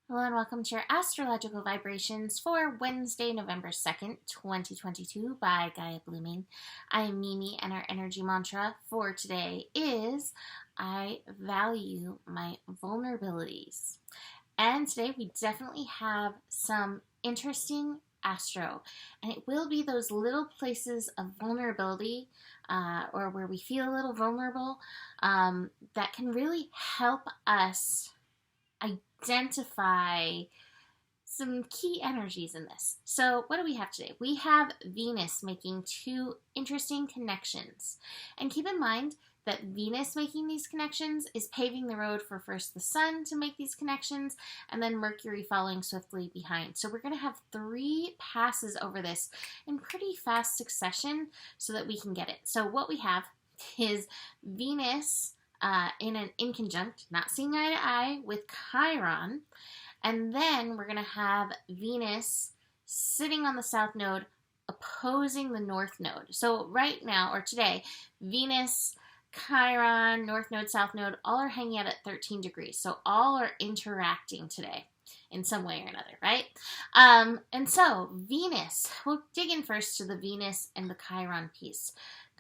Hello and welcome to your astrological vibrations for Wednesday, November 2nd, 2022 by Gaia Blooming. I am Mimi and our energy mantra for today is I value my vulnerabilities. And today we definitely have some interesting astro, and it will be those little places of vulnerability or where we feel a little vulnerable that can really help us identify some key energies in this. So what do we have today? We have Venus making two interesting connections. And keep in mind that Venus making these connections is paving the road for first the Sun to make these connections and then Mercury following swiftly behind. So we're going to have three passes over this in pretty fast succession so that we can get it. So what we have is Venus in an inconjunct, not seeing eye to eye, with Chiron. And then we're going to have Venus sitting on the south node opposing the north node. So right now, or today, Venus, Chiron, north node, south node, all are hanging out at 13 degrees. So all are interacting today in some way or another, right? And so Venus, we'll dig in first to the Venus and the Chiron piece.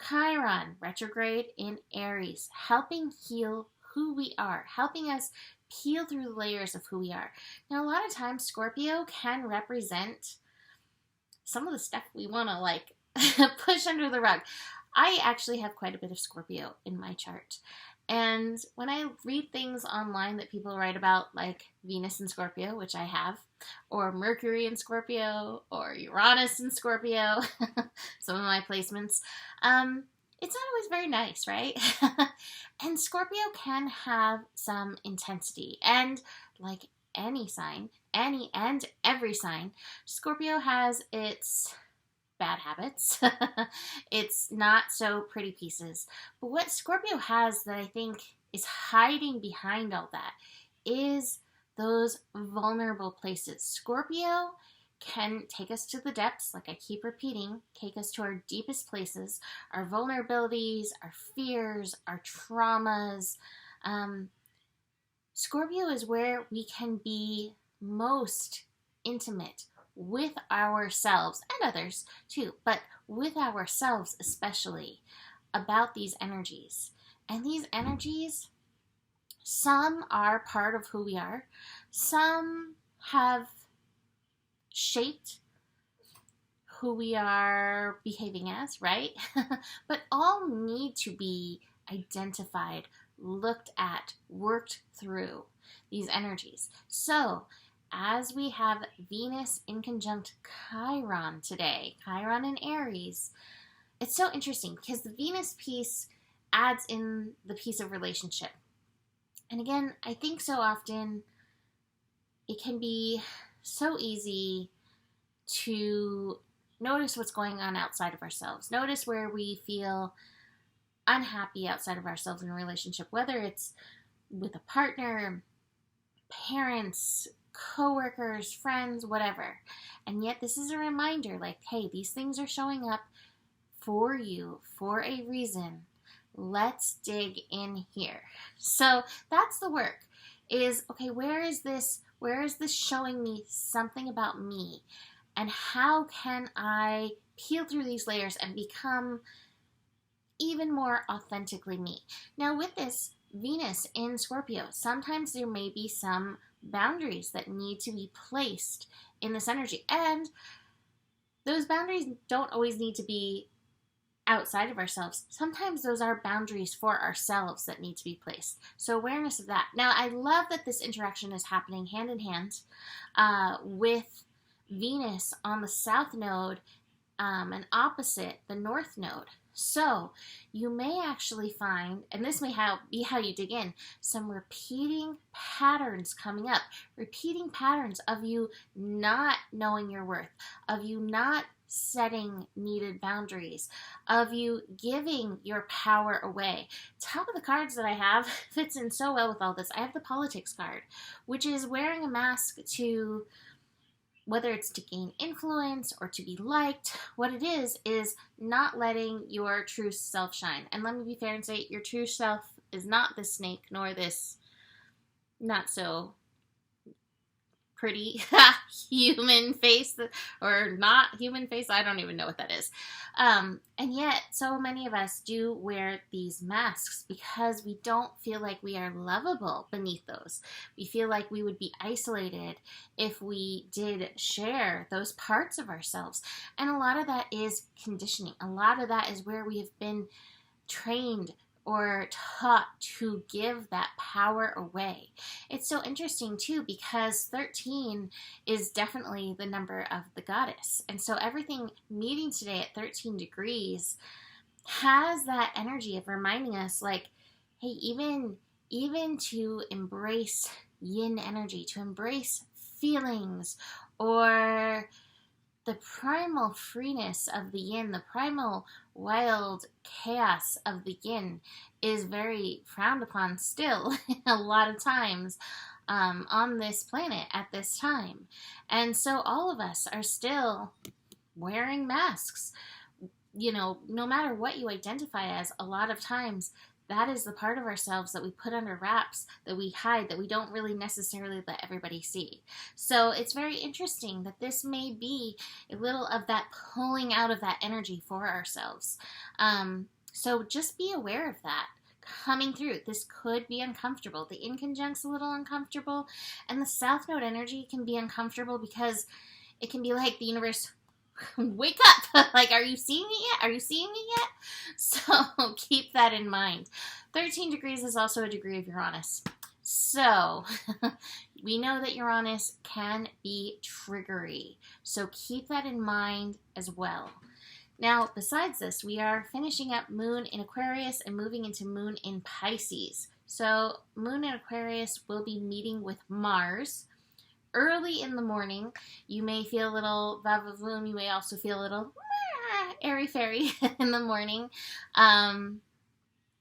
Chiron, retrograde in Aries, helping heal who we are, helping us peel through the layers of who we are. Now, a lot of times, Scorpio can represent some of the stuff we want to push under the rug. I actually have quite a bit of Scorpio in my chart. And when I read things online that people write about, like Venus in Scorpio, which I have, or Mercury in Scorpio, or Uranus in Scorpio, some of my placements, it's not always very nice, right? And Scorpio can have some intensity. And like any sign, any and every sign, Scorpio has its bad habits. It's not so pretty pieces. But what Scorpio has that I think is hiding behind all that is those vulnerable places. Scorpio can take us to the depths, like I keep repeating, take us to our deepest places, our vulnerabilities, our fears, our traumas. Scorpio is where we can be most intimate with ourselves and others too, but with ourselves especially about these energies. And these energies, some are part of who we are, some have shaped who we are behaving as, right? But all need to be identified, looked at, worked through these energies. So as we have Venus in conjunct Chiron today, Chiron in Aries, it's so interesting because the Venus piece adds in the piece of relationship. And again, I think so often it can be so easy to notice what's going on outside of ourselves, notice where we feel unhappy outside of ourselves in a relationship, whether it's with a partner, parents, coworkers, friends, whatever. And yet this is a reminder, like, hey, these things are showing up for you for a reason. Let's dig in here. So that's the work is, okay, where is this showing me something about me? And how can I peel through these layers and become even more authentically me? Now with this Venus in Scorpio, sometimes there may be some boundaries that need to be placed in this energy. And those boundaries don't always need to be outside of ourselves. Sometimes those are boundaries for ourselves that need to be placed. So awareness of that. Now, I love that this interaction is happening hand in hand with Venus on the south node and opposite the north node. So you may actually find, and this may be how you dig in, some repeating patterns coming up, repeating patterns of you not knowing your worth, of you not setting needed boundaries, of you giving your power away. Top of the cards that I have fits in so well with all this. I have the politics card, which is wearing a mask to, whether it's to gain influence or to be liked, what it is not letting your true self shine. And let me be fair and say your true self is not this snake nor this not so pretty human face, or not human face. I don't even know what that is. And yet, so many of us do wear these masks because we don't feel like we are lovable beneath those. We feel like we would be isolated if we did share those parts of ourselves. And a lot of that is conditioning. A lot of that is where we have been trained or taught to give that power away. It's so interesting too, because 13 is definitely the number of the goddess. And so everything meeting today at 13 degrees has that energy of reminding us, like, hey, even to embrace yin energy, to embrace feelings, or the primal freeness of the yin, the primal wild chaos of the yin, is very frowned upon still a lot of times on this planet at this time. And so all of us are still wearing masks. You know, no matter what you identify as, a lot of times that is the part of ourselves that we put under wraps, that we hide, that we don't really necessarily let everybody see. So it's very interesting that this may be a little of that pulling out of that energy for ourselves. So just be aware of that coming through. This could be uncomfortable. The Inconjunct's a little uncomfortable, and the South Node energy can be uncomfortable because it can be like the universe, wake up! Like, are you seeing it yet? Are you seeing it yet? So keep that in mind. 13 degrees is also a degree of Uranus. So we know that Uranus can be triggery. So keep that in mind as well. Now, besides this, we are finishing up Moon in Aquarius and moving into Moon in Pisces. So Moon in Aquarius will be meeting with Mars early in the morning. You may feel a little va-va-voom. You may also feel a little airy-fairy in the morning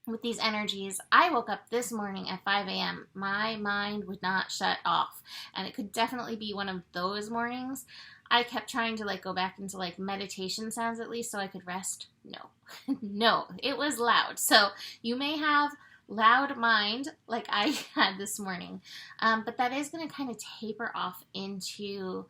with these energies. I woke up this morning at 5 a.m. My mind would not shut off, and it could definitely be one of those mornings. I kept trying to go back into meditation sounds at least so I could rest. No, no, it was loud. So you may have loud mind like I had this morning, but that is going to kind of taper off into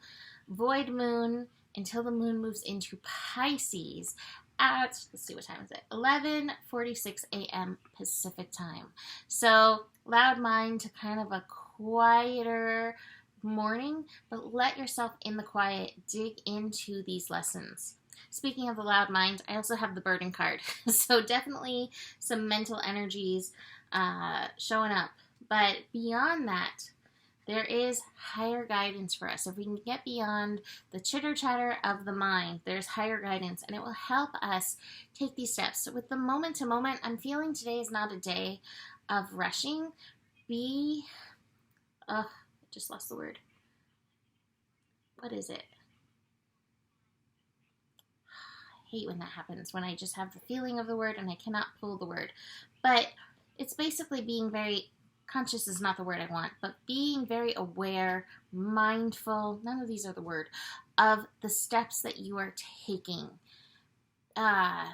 void moon until the moon moves into Pisces at, let's see, what time is it? 11:46 a.m. Pacific time. So loud mind to kind of a quieter morning, but let yourself in the quiet dig into these lessons. Speaking of the loud mind, I also have the burden card. So definitely some mental energies showing up. But beyond that, there is higher guidance for us. If we can get beyond the chitter-chatter of the mind, there's higher guidance, and it will help us take these steps. So with the moment to moment, I'm feeling today is not a day of rushing. I just lost the word. What is it? I hate when that happens, when I just have the feeling of the word and I cannot pull the word. But it's basically being very conscious is not the word I want, but being very aware, mindful, none of these are the word, of the steps that you are taking. I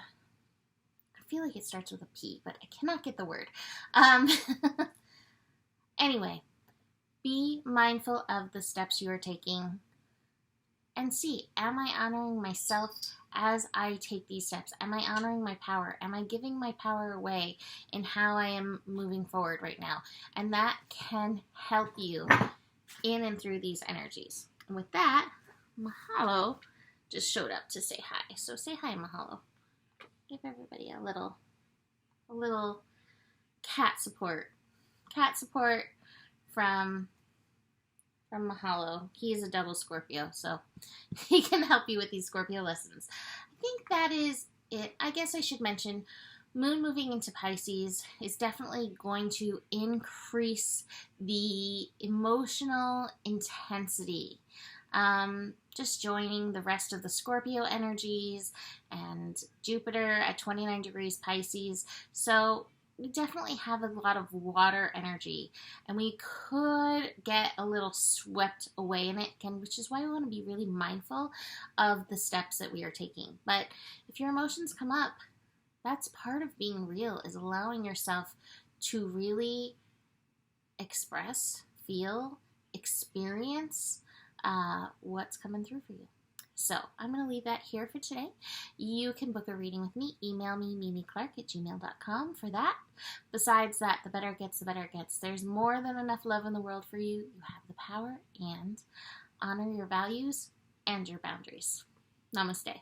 feel like it starts with a P, but I cannot get the word. Anyway, be mindful of the steps you are taking and see, am I honoring myself as I take these steps? Am I honoring my power? Am I giving my power away in how I am moving forward right now? And that can help you in and through these energies. And with that, Mahalo just showed up to say hi. So say hi, Mahalo. Give everybody a little cat support. Cat support from Mahalo. He is a double Scorpio, so he can help you with these Scorpio lessons. I think that is it. I guess I should mention Moon moving into Pisces is definitely going to increase the emotional intensity. Just joining the rest of the Scorpio energies and Jupiter at 29 degrees Pisces. So we definitely have a lot of water energy, and we could get a little swept away in it, which is why we want to be really mindful of the steps that we are taking. But if your emotions come up, that's part of being real, is allowing yourself to really express, feel, experience what's coming through for you. So I'm going to leave that here for today. You can book a reading with me. Email me, mimiclark@gmail.com for that. Besides that, the better it gets, the better it gets. There's more than enough love in the world for you. You have the power, and honor your values and your boundaries. Namaste.